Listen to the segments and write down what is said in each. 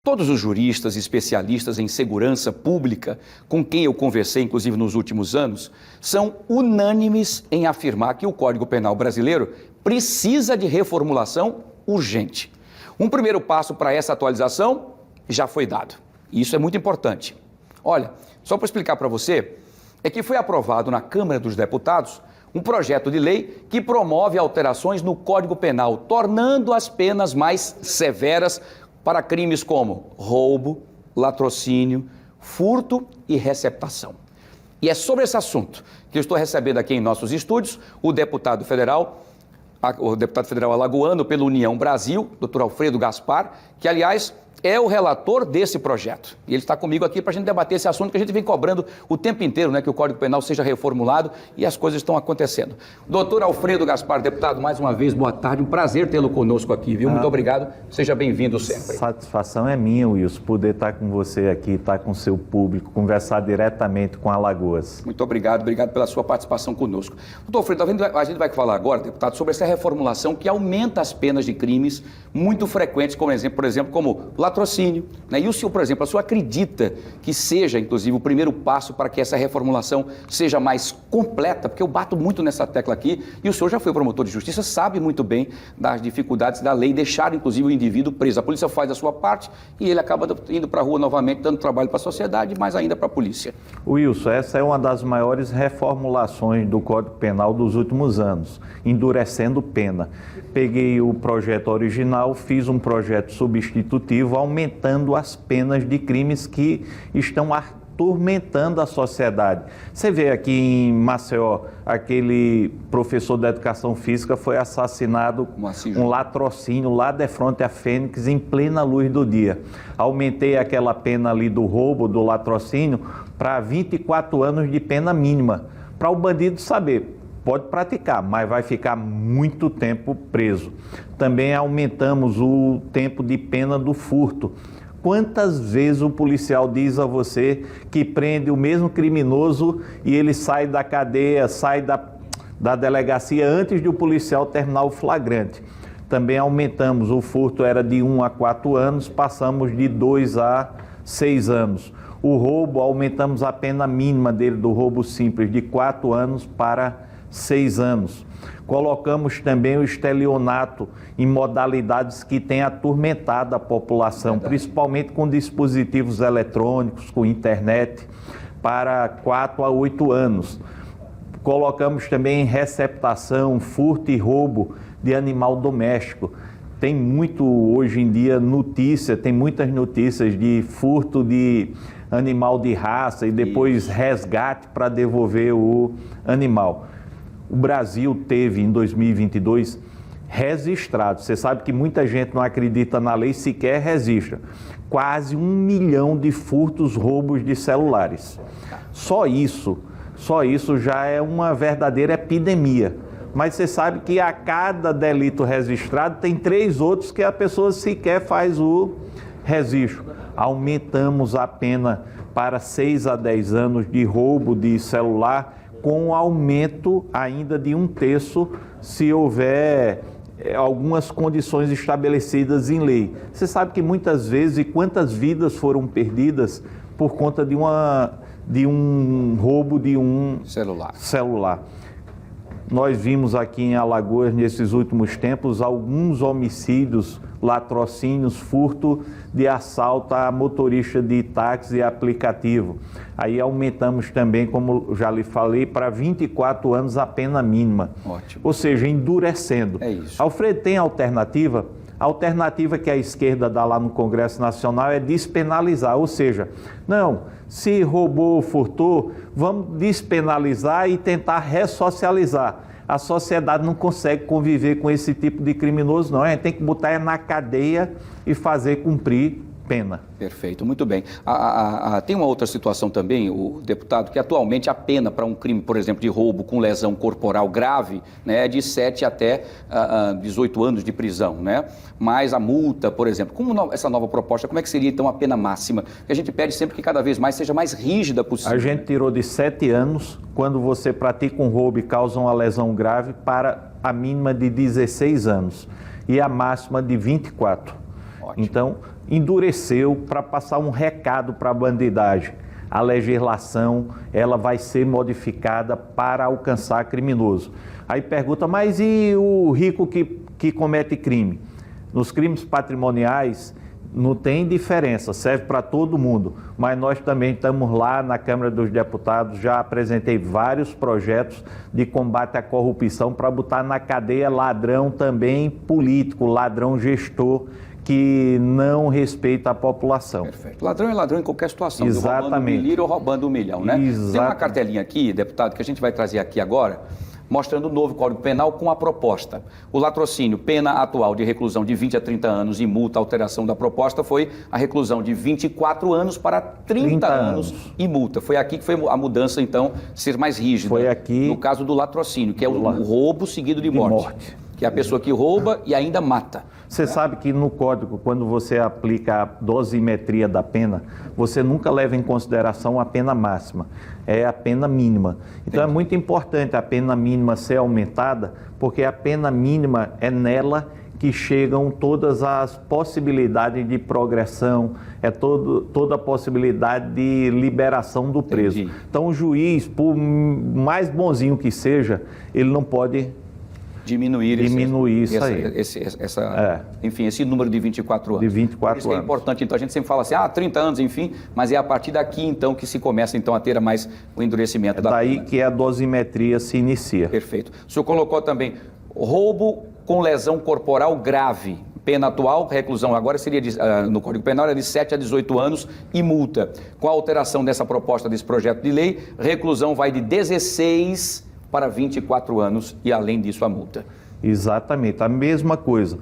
Todos os juristas e especialistas em segurança pública com quem eu conversei, inclusive nos últimos anos, são unânimes em afirmar que o Código Penal brasileiro precisa de reformulação urgente. Um primeiro passo para essa atualização já foi dado. E isso é muito importante. Olha, só para explicar para você, é que foi aprovado na Câmara dos Deputados um projeto de lei que promove alterações no Código Penal, tornando as penas mais severas para crimes como roubo, latrocínio, furto e receptação. E é sobre esse assunto que eu estou recebendo aqui em nossos estúdios o deputado federal alagoano pela União Brasil, Dr. Alfredo Gaspar, que, aliás, é o relator desse projeto. E ele está comigo aqui para a gente debater esse assunto que a gente vem cobrando o tempo inteiro, né, que o Código Penal seja reformulado e as coisas estão acontecendo. Doutor Alfredo Gaspar, deputado, mais uma vez, boa tarde, um prazer tê-lo conosco aqui, viu? Muito obrigado, seja bem-vindo sempre. Satisfação é minha, Wilson, poder estar com você aqui, estar com o seu público, conversar diretamente com Alagoas. Muito obrigado pela sua participação conosco. Doutor Alfredo, a gente vai falar agora, deputado, sobre essa reformulação que aumenta as penas de crimes muito frequentes, como por exemplo, como latrocínio, né? E o senhor, por exemplo, acredita que seja, inclusive, o primeiro passo para que essa reformulação seja mais completa? Porque eu bato muito nessa tecla aqui e o senhor já foi promotor de justiça, sabe muito bem das dificuldades da lei deixar, inclusive, o indivíduo preso. A polícia faz a sua parte e ele acaba indo para a rua novamente, dando trabalho para a sociedade, mais ainda para a polícia. Wilson, essa é uma das maiores reformulações do Código Penal dos últimos anos, endurecendo pena. Peguei o projeto original, fiz um projeto substitutivo, aumentando as penas de crimes que estão atormentando a sociedade. Você vê aqui em Maceió, aquele professor de educação física foi assassinado, um latrocínio lá de frente à Fênix, em plena luz do dia. Aumentei aquela pena ali do roubo, do latrocínio, para 24 anos de pena mínima, para o bandido saber. Pode praticar, mas vai ficar muito tempo preso. Também aumentamos o tempo de pena do furto. Quantas vezes o policial diz a você que prende o mesmo criminoso e ele sai da cadeia, sai da delegacia antes de o policial terminar o flagrante? Também aumentamos, o furto era de 1 a 4 anos, passamos de 2 a 6 anos. O roubo, aumentamos a pena mínima dele do roubo simples de 4 anos para 6 anos. Colocamos também o estelionato em modalidades que têm atormentado a população, principalmente com dispositivos eletrônicos, com internet, para 4 a 8 anos. Colocamos também receptação, furto e roubo de animal doméstico. Tem muito hoje em dia tem muitas notícias de furto de animal de raça e depois resgate para devolver o animal. O Brasil teve, em 2022, registrado, você sabe que muita gente não acredita na lei, sequer registra, quase 1 milhão de furtos, roubos de celulares. Só isso já é uma verdadeira epidemia. Mas você sabe que a cada delito registrado tem 3 outros que a pessoa sequer faz o registro. Aumentamos a pena para 6 a 10 anos de roubo de celular, com aumento ainda de 1/3 se houver algumas condições estabelecidas em lei. Você sabe que muitas vezes, e quantas vidas foram perdidas por conta de um roubo de um celular. Nós vimos aqui em Alagoas, nesses últimos tempos, alguns homicídios, latrocínios, furto de assalto a motorista de táxi e aplicativo. Aí aumentamos também, como já lhe falei, para 24 anos a pena mínima. Ótimo. Ou seja, endurecendo. É isso. Alfredo, tem alternativa? A alternativa que a esquerda dá lá no Congresso Nacional é despenalizar, ou seja, não, se roubou ou furtou, vamos despenalizar e tentar ressocializar. A sociedade não consegue conviver com esse tipo de criminoso, não. A gente tem que botar na cadeia e fazer cumprir pena. Perfeito, muito bem. Tem uma outra situação também, o deputado, que atualmente a pena para um crime, por exemplo, de roubo com lesão corporal grave, né, é de 7 até 18 anos de prisão, né? Mas a multa, por exemplo, essa nova proposta, como é que seria então a pena máxima? Porque a gente pede sempre que cada vez mais seja mais rígida possível. A gente tirou de 7 anos, quando você pratica um roubo e causa uma lesão grave, para a mínima de 16 anos e a máxima de 24. Ótimo. Então, endureceu para passar um recado para a bandidagem. A legislação ela vai ser modificada para alcançar criminoso. Aí pergunta, mas e o rico que comete crime? Nos crimes patrimoniais não tem diferença, serve para todo mundo. Mas nós também estamos lá na Câmara dos Deputados, já apresentei vários projetos de combate à corrupção para botar na cadeia ladrão também político, ladrão gestor, que não respeita a população. Perfeito. Ladrão é ladrão em qualquer situação. Exatamente. Roubando um milímetro ou roubando 1 milhão, né? Exatamente. Tem uma cartelinha aqui, deputado, que a gente vai trazer aqui agora, mostrando o novo Código Penal com a proposta. O latrocínio, pena atual de reclusão de 20 a 30 anos e multa, alteração da proposta foi a reclusão de 24 anos para 30 anos e multa. Foi aqui que foi a mudança, então, ser mais rígida. Foi aqui... No caso do latrocínio, que é o roubo seguido de morte. Que é a pessoa que rouba e ainda mata. Você sabe que no Código, quando você aplica a dosimetria da pena, você nunca leva em consideração a pena máxima, é a pena mínima. Então é muito importante a pena mínima ser aumentada, porque a pena mínima é nela que chegam todas as possibilidades de progressão, é toda a possibilidade de liberação do preso. Entendi. Então o juiz, por mais bonzinho que seja, ele não pode... diminuir isso aí. Enfim, esse número de 24 anos. De 24 Por isso que anos. é importante, então a gente sempre fala assim, 30 anos, enfim, mas é a partir daqui, então, que se começa, então, a ter mais o endurecimento da daí pena. Que a dosimetria se inicia. Perfeito. O senhor colocou também roubo com lesão corporal grave. Pena atual, reclusão agora seria, no Código Penal, era de 7 a 18 anos e multa. Com a alteração dessa proposta, desse projeto de lei, reclusão vai de 16 para 24 anos e, além disso, a multa. Exatamente, a mesma coisa.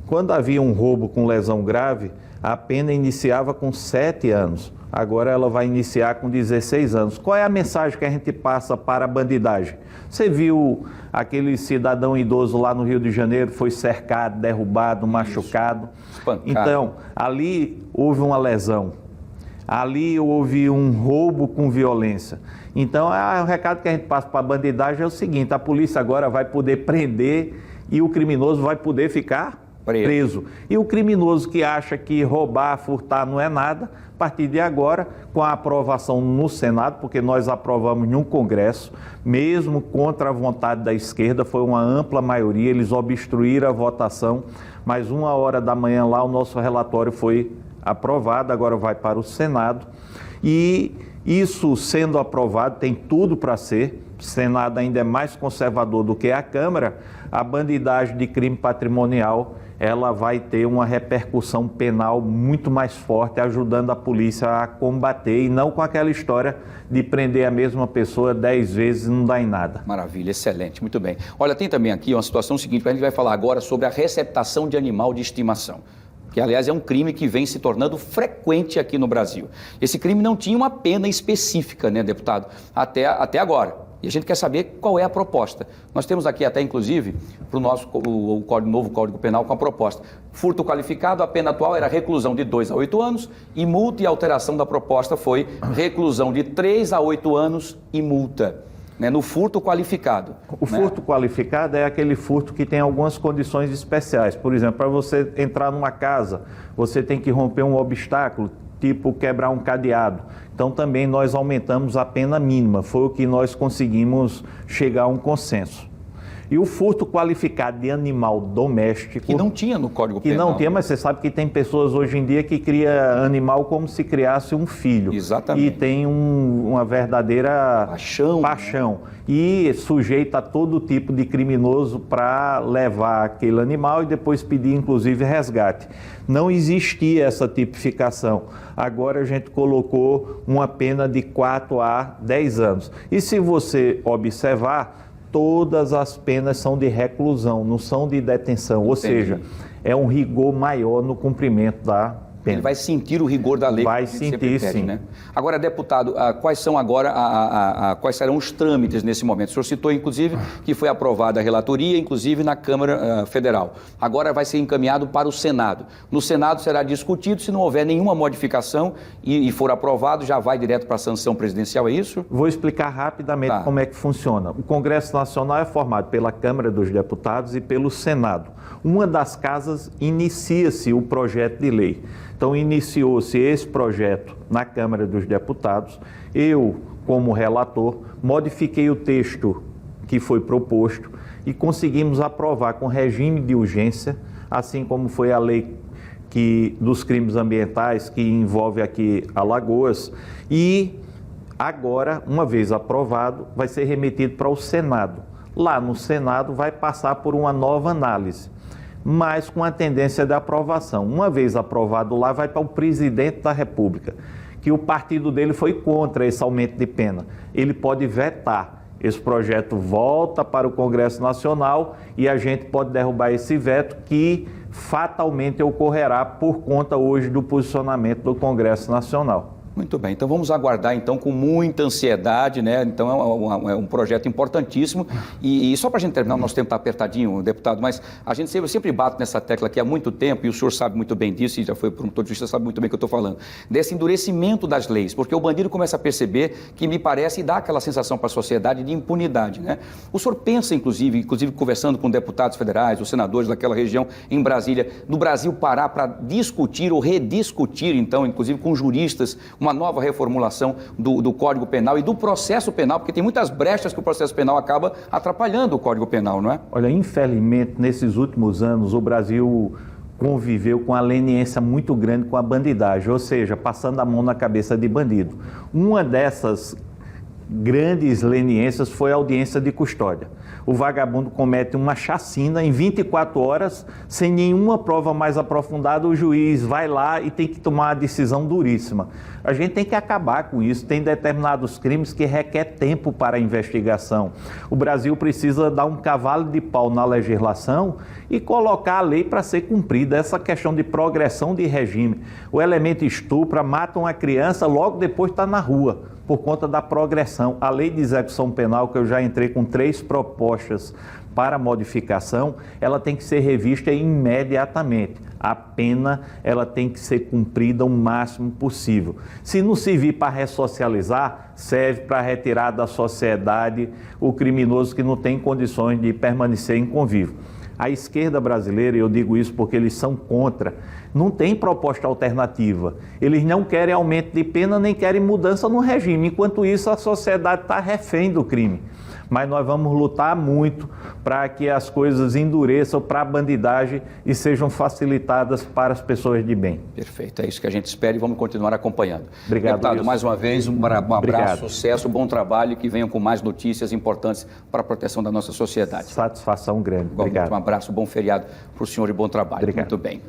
Quando havia um roubo com lesão grave, a pena iniciava com 7 anos. Agora ela vai iniciar com 16 anos. Qual é a mensagem que a gente passa para a bandidagem? Você viu aquele cidadão idoso lá no Rio de Janeiro, foi cercado, derrubado, machucado. Espancado. Então, ali houve uma lesão. Ali houve um roubo com violência. Então, o recado que a gente passa para a bandidagem é o seguinte, a polícia agora vai poder prender e o criminoso vai poder ficar preso. E o criminoso que acha que roubar, furtar não é nada, a partir de agora, com a aprovação no Senado, porque nós aprovamos no Congresso, mesmo contra a vontade da esquerda, foi uma ampla maioria, eles obstruíram a votação, mas 1h da manhã lá o nosso relatório foi aprovado, agora vai para o Senado. E isso sendo aprovado, tem tudo para ser, o Senado ainda é mais conservador do que a Câmara, a bandidagem de crime patrimonial, ela vai ter uma repercussão penal muito mais forte, ajudando a polícia a combater, e não com aquela história de prender a mesma pessoa 10 vezes e não dá em nada. Maravilha, excelente, muito bem. Olha, tem também aqui uma situação seguinte, a gente vai falar agora sobre a receptação de animal de estimação, que, aliás, é um crime que vem se tornando frequente aqui no Brasil. Esse crime não tinha uma pena específica, né, deputado, até agora. E a gente quer saber qual é a proposta. Nós temos aqui até, inclusive, para o nosso novo Código Penal com a proposta. Furto qualificado, a pena atual era reclusão de 2 a 8 anos e multa, e a alteração da proposta foi reclusão de 3 a 8 anos e multa. Né, no furto qualificado. O furto qualificado é aquele furto que tem algumas condições especiais. Por exemplo, para você entrar numa casa, você tem que romper um obstáculo, tipo quebrar um cadeado. Então também nós aumentamos a pena mínima, foi o que nós conseguimos chegar a um consenso. E o furto qualificado de animal doméstico... Que não tinha no Código Penal. Que não tinha, mas você sabe que tem pessoas hoje em dia que criam animal como se criasse um filho. Exatamente. E tem uma verdadeira paixão. Né? E sujeita a todo tipo de criminoso para levar aquele animal e depois pedir, inclusive, resgate. Não existia essa tipificação. Agora a gente colocou uma pena de 4 a 10 anos. E se você observar... todas as penas são de reclusão, não são de detenção, ou seja, é um rigor maior no cumprimento da pena. Ele vai sentir o rigor da lei. Vai que a gente sempre sentir, pede, sim. né? Agora, deputado, quais são agora, quais serão os trâmites nesse momento? O senhor citou, inclusive, que foi aprovada a relatoria, inclusive na Câmara Federal. Agora vai ser encaminhado para o Senado. No Senado será discutido, se não houver nenhuma modificação e for aprovado, já vai direto para a sanção presidencial, é isso? Vou explicar rapidamente como é que funciona. O Congresso Nacional é formado pela Câmara dos Deputados e pelo Senado. Uma das casas inicia-se o projeto de lei. Então, iniciou-se esse projeto na Câmara dos Deputados. Eu, como relator, modifiquei o texto que foi proposto e conseguimos aprovar com regime de urgência, assim como foi a lei dos crimes ambientais, que envolve aqui Alagoas. E agora, uma vez aprovado, vai ser remetido para o Senado. Lá no Senado vai passar por uma nova análise, mas com a tendência de aprovação. Uma vez aprovado lá, vai para o presidente da República, que o partido dele foi contra esse aumento de pena. Ele pode vetar. Esse projeto volta para o Congresso Nacional e a gente pode derrubar esse veto, que fatalmente ocorrerá por conta hoje do posicionamento do Congresso Nacional. Muito bem, então vamos aguardar então com muita ansiedade, né? Então é um projeto importantíssimo e só para a gente terminar, o nosso tempo está apertadinho, deputado, mas a gente sempre bate nessa tecla aqui há muito tempo, e o senhor sabe muito bem disso, e já foi promotor de justiça, sabe muito bem o que eu estou falando, desse endurecimento das leis, porque o bandido começa a perceber que, me parece, e dá aquela sensação para a sociedade de impunidade, né? O senhor pensa, inclusive conversando com deputados federais, os senadores daquela região em Brasília, do Brasil parar para discutir ou rediscutir, então, inclusive com juristas, uma nova reformulação do Código Penal e do processo penal, porque tem muitas brechas que o processo penal acaba atrapalhando o Código Penal, não é? Olha, infelizmente, nesses últimos anos, o Brasil conviveu com a leniência muito grande com a bandidagem, ou seja, passando a mão na cabeça de bandido. Uma dessas grandes leniências foi a audiência de custódia. O vagabundo comete uma chacina em 24 horas, sem nenhuma prova mais aprofundada, o juiz vai lá e tem que tomar uma decisão duríssima. A gente tem que acabar com isso. Tem determinados crimes que requer tempo para a investigação. O Brasil precisa dar um cavalo de pau na legislação e colocar a lei para ser cumprida. Essa questão de progressão de regime. O elemento estupra, mata uma criança, logo depois está na rua, por conta da progressão. A lei de execução penal, que eu já entrei com 3 propostas para modificação, ela tem que ser revista imediatamente. A pena, ela tem que ser cumprida o máximo possível. Se não servir para ressocializar, serve para retirar da sociedade o criminoso que não tem condições de permanecer em convívio. A esquerda brasileira, e eu digo isso porque eles são contra, não tem proposta alternativa. Eles não querem aumento de pena, nem querem mudança no regime. Enquanto isso, a sociedade está refém do crime. Mas nós vamos lutar muito para que as coisas endureçam para a bandidagem e sejam facilitadas para as pessoas de bem. Perfeito, é isso que a gente espera e vamos continuar acompanhando. Obrigado, deputado, Wilson. mais uma vez, um abraço, Obrigado. sucesso, bom trabalho e que venham com mais notícias importantes para a proteção da nossa sociedade. Satisfação grande. Igualmente, Obrigado. um abraço, bom feriado para o senhor e bom trabalho. Obrigado. Muito bem.